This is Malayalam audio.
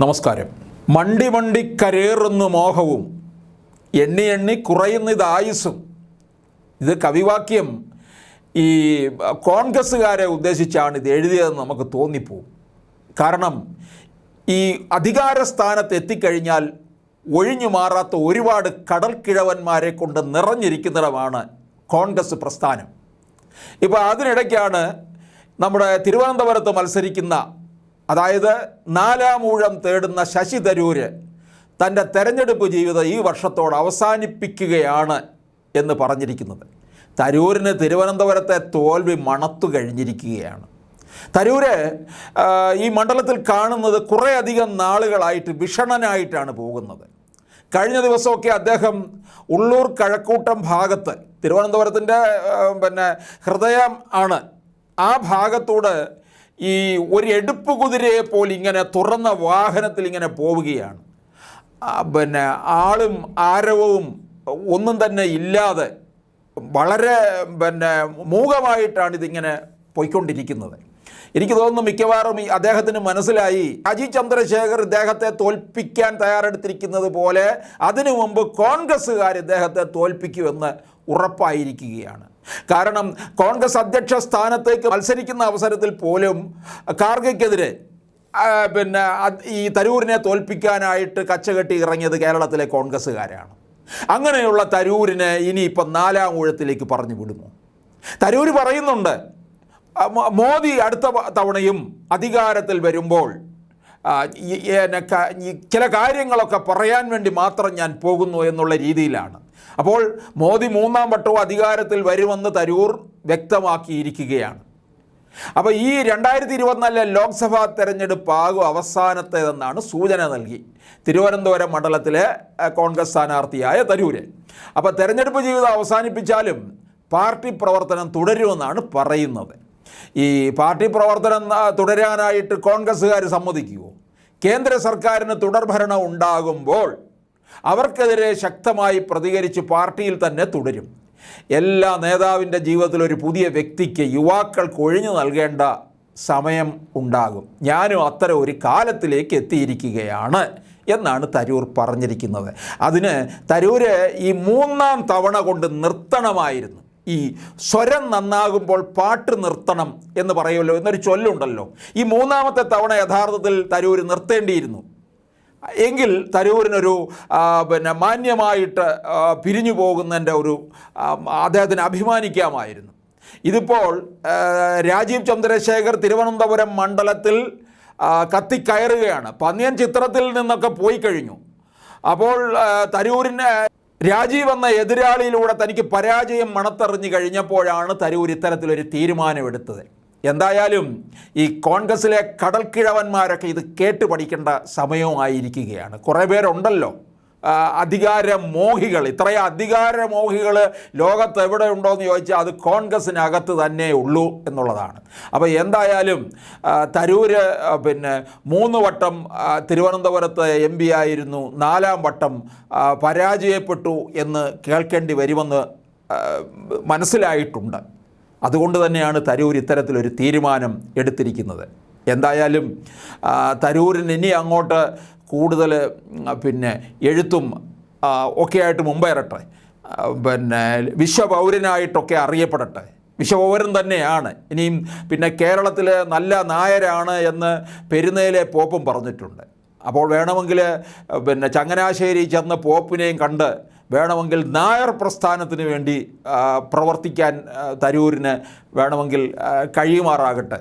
നമസ്കാരം. മണ്ടി മണ്ടി കരേറുന്നു മോഹവും, എണ്ണി എണ്ണി കുറയുന്നത് ആയുസ്സും. ഇത് കവിവാക്യം ഈ കോൺഗ്രസ്സുകാരെ ഉദ്ദേശിച്ചാണ് ഇത് എഴുതിയതെന്ന് നമുക്ക് തോന്നിപ്പോവും. കാരണം ഈ അധികാരസ്ഥാനത്ത് എത്തിക്കഴിഞ്ഞാൽ ഒഴിഞ്ഞു മാറാത്ത ഒരുപാട് കടൽക്കിഴവന്മാരെ കൊണ്ട് നിറഞ്ഞിരിക്കുന്നിടമാണ് കോൺഗ്രസ് പ്രസ്ഥാനം. ഇപ്പോൾ അതിനിടയ്ക്കാണ് നമ്മുടെ തിരുവനന്തപുരത്ത് മത്സരിക്കുന്ന, അതായത് 4ാം ഊഴം തേടുന്ന ശശി തരൂര് തൻ്റെ തെരഞ്ഞെടുപ്പ് ജീവിതം ഈ വർഷത്തോട് അവസാനിപ്പിക്കുകയാണ് എന്ന് പറഞ്ഞിരിക്കുന്നത്. തരൂരിന് തിരുവനന്തപുരത്തെ തോൽവി മണത്തു കഴിഞ്ഞിരിക്കുകയാണ്. തരൂര് ഈ മണ്ഡലത്തിൽ കാണുന്നത് കുറേയധികം നാളുകളായിട്ട് വിഷണനായിട്ടാണ് പോകുന്നത്. കഴിഞ്ഞ ദിവസമൊക്കെ അദ്ദേഹം ഉള്ളൂർ കഴക്കൂട്ടം ഭാഗത്ത്, തിരുവനന്തപുരത്തിൻ്റെ ഹൃദയം ആണ്, ആ ഭാഗത്തൂടെ ഈ ഒരു എടുപ്പ് കുതിരയെ പോലെ ഇങ്ങനെ തുറന്ന വാഹനത്തിൽ ഇങ്ങനെ പോവുകയാണ്. ആളും ആരവവും ഒന്നും തന്നെ ഇല്ലാതെ വളരെ മൂകമായിട്ടാണ് ഇതിങ്ങനെ പോയിക്കൊണ്ടിരിക്കുന്നത്. എനിക്ക് തോന്നുന്നു മിക്കവാറും അദ്ദേഹത്തിന് മനസ്സിലായി, രാജീവ് ചന്ദ്രശേഖർ ഇദ്ദേഹത്തെ തോൽപ്പിക്കാൻ തയ്യാറെടുത്തിരിക്കുന്നത് പോലെ അതിനു മുമ്പ് കോൺഗ്രസ്സുകാർ ഇദ്ദേഹത്തെ തോൽപ്പിക്കുമെന്ന് ഉറപ്പായിരിക്കുകയാണ്. കാരണം കോൺഗ്രസ് അധ്യക്ഷ സ്ഥാനത്തേക്ക് മത്സരിക്കുന്ന അവസരത്തിൽ പോലും ഖാർഗെക്കെതിരെ ഈ തരൂരിനെ തോൽപ്പിക്കാനായിട്ട് കച്ചകെട്ടി ഇറങ്ങിയത് കേരളത്തിലെ കോൺഗ്രസ്സുകാരാണ്. അങ്ങനെയുള്ള തരൂരിനെ ഇനിയിപ്പം 4ാം ഊഴത്തിലേക്ക് പറഞ്ഞു വിടുമോ? തരൂര് പറയുന്നുണ്ട്, മോദി അടുത്ത തവണയും അധികാരത്തിൽ വരുമ്പോൾ ചില കാര്യങ്ങളൊക്കെ പറയാൻ വേണ്ടി മാത്രം ഞാൻ പോകുന്നു എന്നുള്ള രീതിയിലാണ്. അപ്പോൾ മോദി 3ാം വട്ടവും അധികാരത്തിൽ വരുമെന്ന് തരൂർ വ്യക്തമാക്കിയിരിക്കുകയാണ്. അപ്പോൾ ഈ 2024 ലോക്സഭാ തെരഞ്ഞെടുപ്പാകും അവസാനത്തേതെന്നാണ് സൂചന നൽകി തിരുവനന്തപുരം മണ്ഡലത്തിലെ കോൺഗ്രസ് സ്ഥാനാർത്ഥിയായ തരൂര്. അപ്പോൾ തെരഞ്ഞെടുപ്പ് ജീവിതം അവസാനിപ്പിച്ചാലും പാർട്ടി പ്രവർത്തനം തുടരുമെന്നാണ് പറയുന്നത്. ഈ പാർട്ടി പ്രവർത്തനം തുടരാനായിട്ട് കോൺഗ്രസ്സുകാർ സമ്മതിക്കുമോ? കേന്ദ്ര സർക്കാരിന് തുടർഭരണം ഉണ്ടാകുമ്പോൾ അവർക്കെതിരെ ശക്തമായി പ്രതികരിച്ച് പാർട്ടിയിൽ തന്നെ തുടരും. എല്ലാ നേതാവിൻ്റെ ജീവിതത്തിൽ ഒരു പുതിയ വ്യക്തിക്ക് യുവാക്കൾക്ക് ഒഴിഞ്ഞു നൽകേണ്ട സമയം ഉണ്ടാകും. ഞാനും അത്തരം ഒരു കാലത്തിലേക്ക് എത്തിയിരിക്കുകയാണ് എന്നാണ് തരൂർ പറഞ്ഞിരിക്കുന്നത്. അതിന് തരൂര് ഈ 3ാം തവണ കൊണ്ട് നിർത്തണമായിരുന്നു. ഈ സ്വരം നന്നാകുമ്പോൾ പാട്ട് നിർത്തണം എന്ന് പറയുമല്ലോ, എന്നൊരു ചൊല്ലുണ്ടല്ലോ. ഈ 3ാമത്തെ തവണ യഥാർത്ഥത്തിൽ തരൂര് നിർത്തേണ്ടിയിരുന്നു. എങ്കിൽ തരൂരിനൊരു മാന്യമായിട്ട് പിരിഞ്ഞു പോകുന്നതിൻ്റെ ഒരു അദ്ദേഹത്തിന് അഭിമാനിക്കാമായിരുന്നു. ഇതിപ്പോൾ രാജീവ് ചന്ദ്രശേഖർ തിരുവനന്തപുരം മണ്ഡലത്തിൽ കത്തിക്കയറുകയാണ്. പന്നിയൻ ചിത്രത്തിൽ നിന്നൊക്കെ പോയി കഴിഞ്ഞു. അപ്പോൾ തരൂരിന് രാജീവ് എന്ന എതിരാളിയിലൂടെ തനിക്ക് പരാജയം മണത്തെറിഞ്ഞു കഴിഞ്ഞപ്പോഴാണ് തരൂർ ഇത്തരത്തിലൊരു തീരുമാനമെടുത്തത്. എന്തായാലും ഈ കോൺഗ്രസ്സിലെ കടൽക്കിഴവന്മാരൊക്കെ ഇത് കേട്ട് പഠിക്കേണ്ട സമയവുമായിരിക്കുകയാണ്. കുറേ പേരുണ്ടല്ലോ അധികാരമോഹികൾ. ഇത്രയും അധികാരമോഹികൾ ലോകത്ത് എവിടെ ഉണ്ടോയെന്ന് ചോദിച്ചാൽ അത് കോൺഗ്രസ്സിനകത്ത് തന്നെ ഉള്ളൂ എന്നുള്ളതാണ്. അപ്പോൾ എന്തായാലും തരൂര് 3 വട്ടം തിരുവനന്തപുരത്ത് MP ആയിരുന്നു, 4ാം വട്ടം പരാജയപ്പെട്ടു എന്ന് കേൾക്കേണ്ടി വരുമെന്ന് മനസ്സിലായിട്ടുണ്ട്. അതുകൊണ്ട് തന്നെയാണ് തരൂർ ഇത്തരത്തിലൊരു തീരുമാനം എടുത്തിരിക്കുന്നത്. എന്തായാലും തരൂരിന് ഇനി അങ്ങോട്ട് കൂടുതൽ എഴുത്തും ഒക്കെ ആയിട്ട് മുമ്പേറട്ടെ. വിശ്വപൗരനായിട്ടൊക്കെ അറിയപ്പെടട്ടെ. വിശ്വപൗരൻ തന്നെയാണ്. ഇനിയും കേരളത്തിൽ നല്ല നായരാണ് എന്ന് പെരുന്നയിലെ പോപ്പും പറഞ്ഞിട്ടുണ്ട്. അപ്പോൾ വേണമെങ്കിൽ ചങ്ങനാശ്ശേരി ചെന്ന പോപ്പിനെയും കണ്ട് വേണമെങ്കിൽ നായർ പ്രസ്ഥാനത്തിന് വേണ്ടി പ്രവർത്തിക്കാൻ തരൂരിന് വേണമെങ്കിൽ കഴിയുമാറാകട്ടെ.